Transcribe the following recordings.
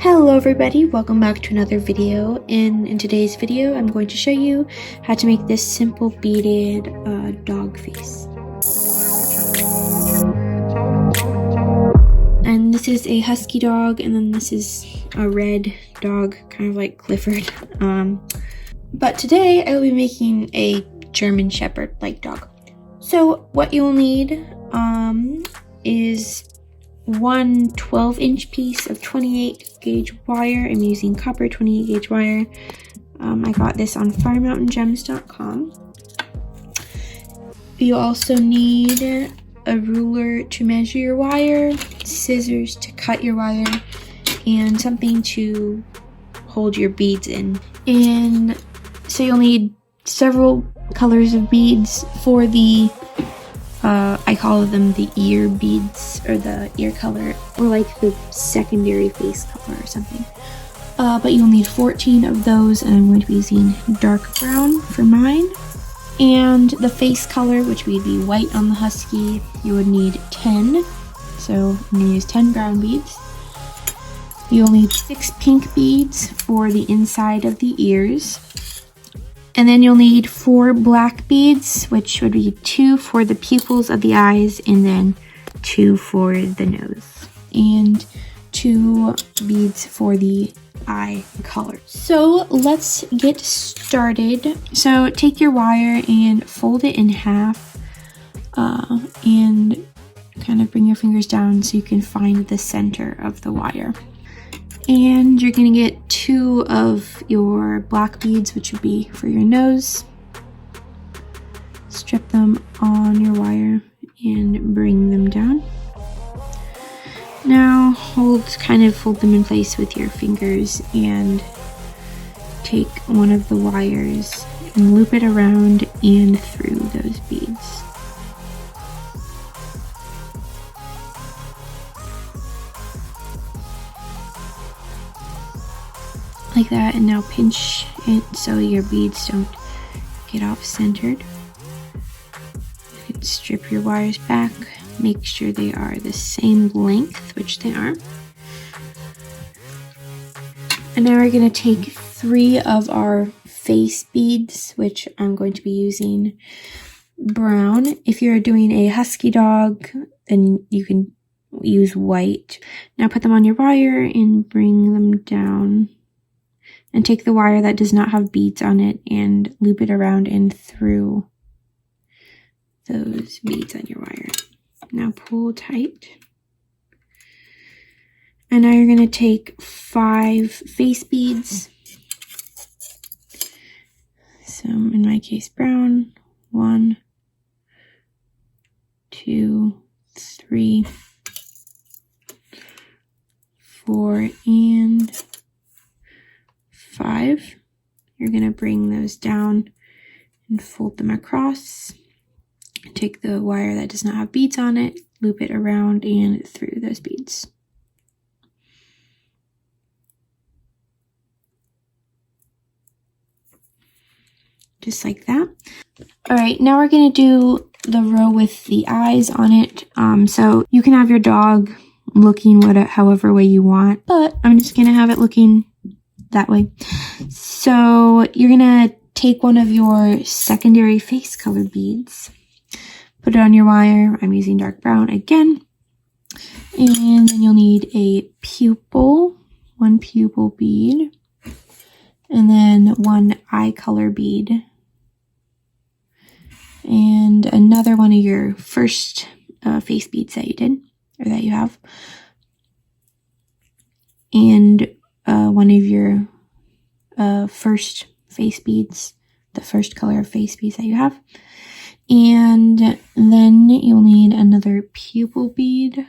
Hello everybody, welcome back to another video. In today's video, I'm going to show you how to make this simple beaded dog face. And this is a husky dog, and then this is a red dog, kind of like Clifford. But today I will be making a German Shepherd-like dog. So what you'll need is one 12-inch piece of 28 gauge wire. I'm using copper 28 gauge wire. I got this on firemountaingems.com. You also need a ruler to measure your wire, scissors to cut your wire, and something to hold your beads in. And so you'll need several colors of beads for the I call them the ear beads, or the ear color, or like the secondary face color or something. But you'll need 14 of those, and I'm going to be using dark brown for mine. And the face color, which would be white on the husky, you would need 10. So I'm going to use 10 brown beads. You'll need 6 pink beads for the inside of the ears. And then you'll need 4 black beads, which would be 2 for the pupils of the eyes, and then 2 for the nose, and 2 beads for the eye color. So let's get started. So take your wire and fold it in half, and kind of bring your fingers down so you can find the center of the wire. And you're going to get 2 of your black beads, which would be for your nose. Strip them on your wire and bring them down. Now kind of fold them in place with your fingers and take one of the wires and loop it around and through those beads. Like that, and now pinch it so your beads don't get off centered. You can strip your wires back, make sure they are the same length, which they are. And now we're going to take 3 of our face beads, which I'm going to be using brown. If you're doing a husky dog, then you can use white. Now put them on your wire and bring them down. And take the wire that does not have beads on it and loop it around and through those beads on your wire. Now pull tight. And now you're going to take 5 face beads. So in my case, brown. 1, 2, 3, 4, and 5. You're going to bring those down and fold them across. Take the wire that does not have beads on it, loop it around and through those beads. Just like that. Alright, now we're going to do the row with the eyes on it. So you can have your dog looking however way you want, but I'm just going to have it looking that way. So you're gonna take one of your secondary face color beads, put it on your wire. I'm using dark brown again, and then you'll need a pupil, 1 pupil bead, and then 1 eye color bead, and another one of your first face beads that you did, or that you have, and one of your first face beads, the first color of face beads that you have. And then you'll need another pupil bead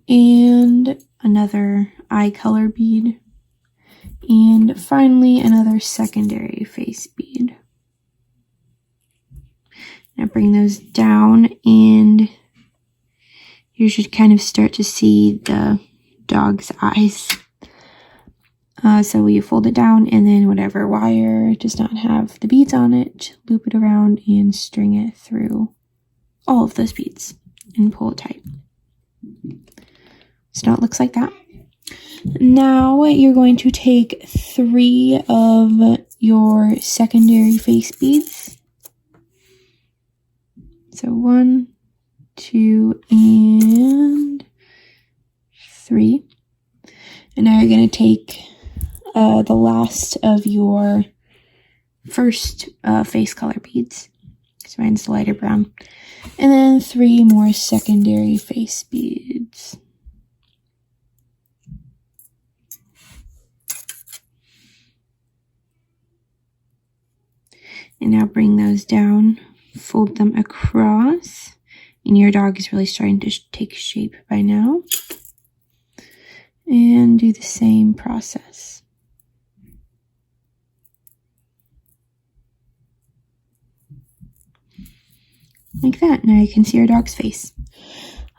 and another eye color bead, and finally another secondary face bead. Now bring those down, and you should kind of start to see the dog's eyes. So you fold it down, and then whatever wire does not have the beads on it, loop it around and string it through all of those beads and pull it tight. So now it looks like that. Now you're going to take 3 of your secondary face beads. So 1, 2, and 3. And now you're going to take the last of your first face color beads. So mine's the lighter brown. And then 3 more secondary face beads. And now bring those down, fold them across. And your dog is really starting to take shape by now. And do the same process. Like that. Now you can see our dog's face.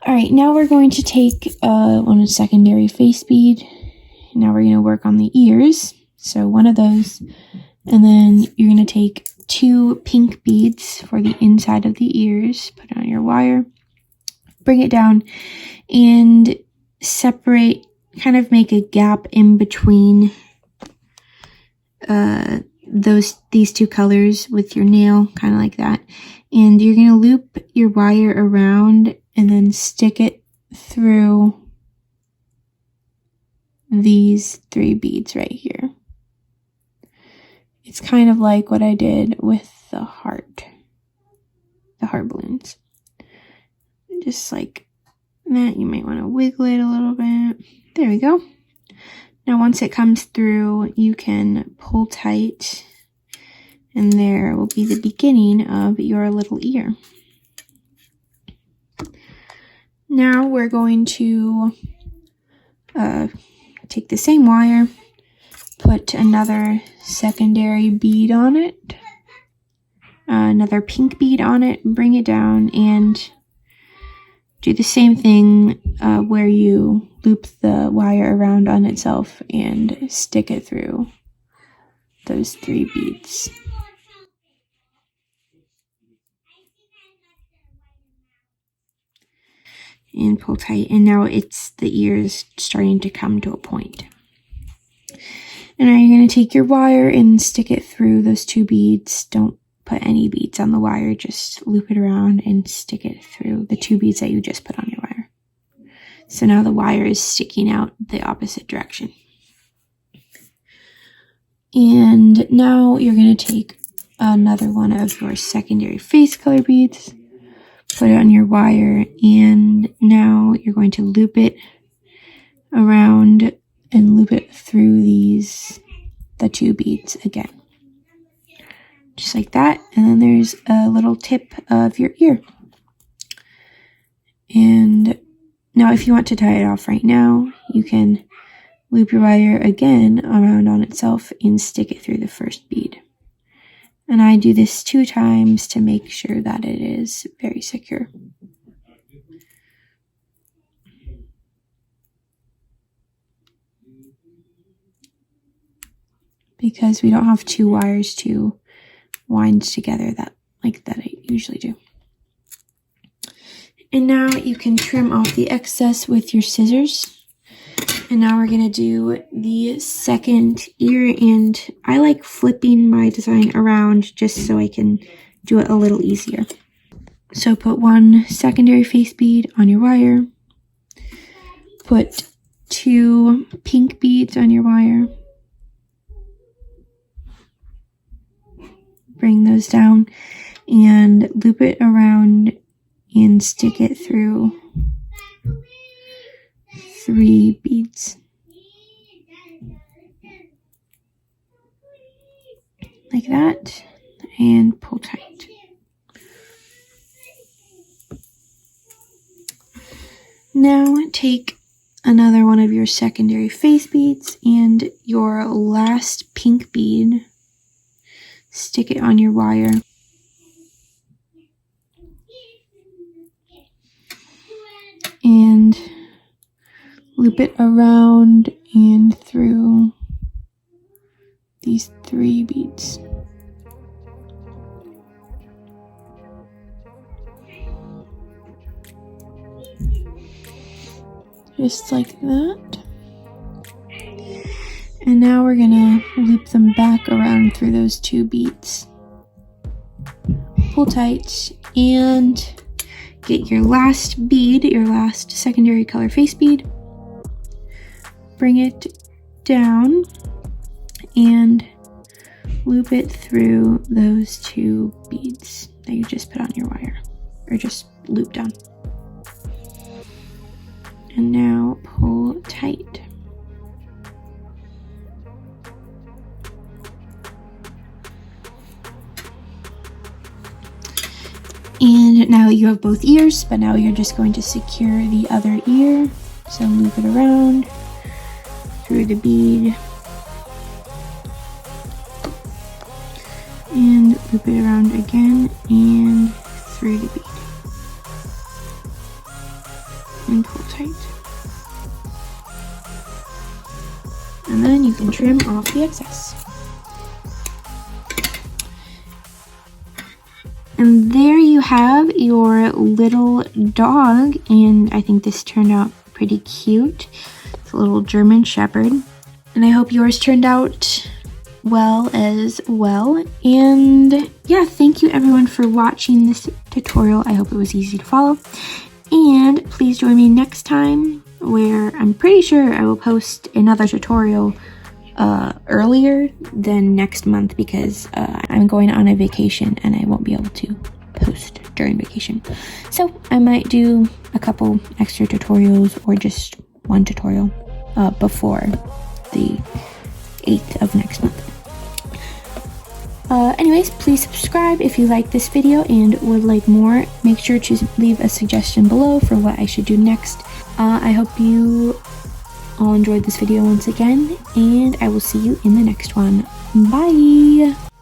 Alright, now we're going to take one secondary face bead. Now we're going to work on the ears. So 1 of those. And then you're going to take 2 pink beads for the inside of the ears. Put it on your wire. Bring it down and separate, kind of make a gap in between these 2 colors with your nail, kind of like that. And you're going to loop your wire around and then stick it through these 3 beads right here. It's kind of like what I did with the heart balloons. Just like that, you might want to wiggle it a little bit. There we go. Now once it comes through, you can pull tight, and there will be the beginning of your little ear. Now we're going to take the same wire, put another secondary bead on it, another pink bead on it, bring it down, and do the same thing where you loop the wire around on itself and stick it through those 3 beads. And pull tight, and now it's the ears starting to come to a point. And now you're going to take your wire and stick it through those 2 beads. Don't put any beads on the wire, just loop it around and stick it through the 2 beads that you just put on your wire. So now the wire is sticking out the opposite direction. And now you're going to take another one of your secondary face color beads, put it on your wire, and now you're going to loop it around and loop it through the 2 beads again. Just like that. And then there's a little tip of your ear. And now if you want to tie it off right now, you can loop your wire again around on itself and stick it through the first bead. And I do this 2 times to make sure that it is very secure. Because we don't have 2 wires to wind together like that I usually do. And now you can trim off the excess with your scissors. And now we're going to do the second ear, and I like flipping my design around just so I can do it a little easier. So put 1 secondary face bead on your wire, put 2 pink beads on your wire, bring those down and loop it around and stick it through 3 beads. Like that, and pull tight. Now take another one of your secondary face beads and your last pink bead, stick it on your wire. And loop it around and through these 3 beads. just like that. And now we're gonna loop them back around through those 2 beads. Pull tight and get your last bead, your last secondary color face bead. Bring it down and loop it through those 2 beads that you just put on your wire, or just loop down. And now pull tight. And now you have both ears, but now you're just going to secure the other ear. So loop it around through the bead and loop it around again and through the bead and pull tight. And then you can trim off the excess. And there you have your little dog, and I think this turned out pretty cute. It's a little German Shepherd, and I hope yours turned out well as well. And yeah, thank you everyone for watching this tutorial. I hope it was easy to follow, and please join me next time, where I'm pretty sure I will post another tutorial earlier than next month, because I'm going on a vacation and I won't be able to post during vacation. So I might do a couple extra tutorials or just one tutorial before the 8th of next month. Anyways, please subscribe if you like this video and would like more. Make sure to leave a suggestion below for what I should do next. I hope you all enjoyed this video once again, and I will see you in the next one. Bye!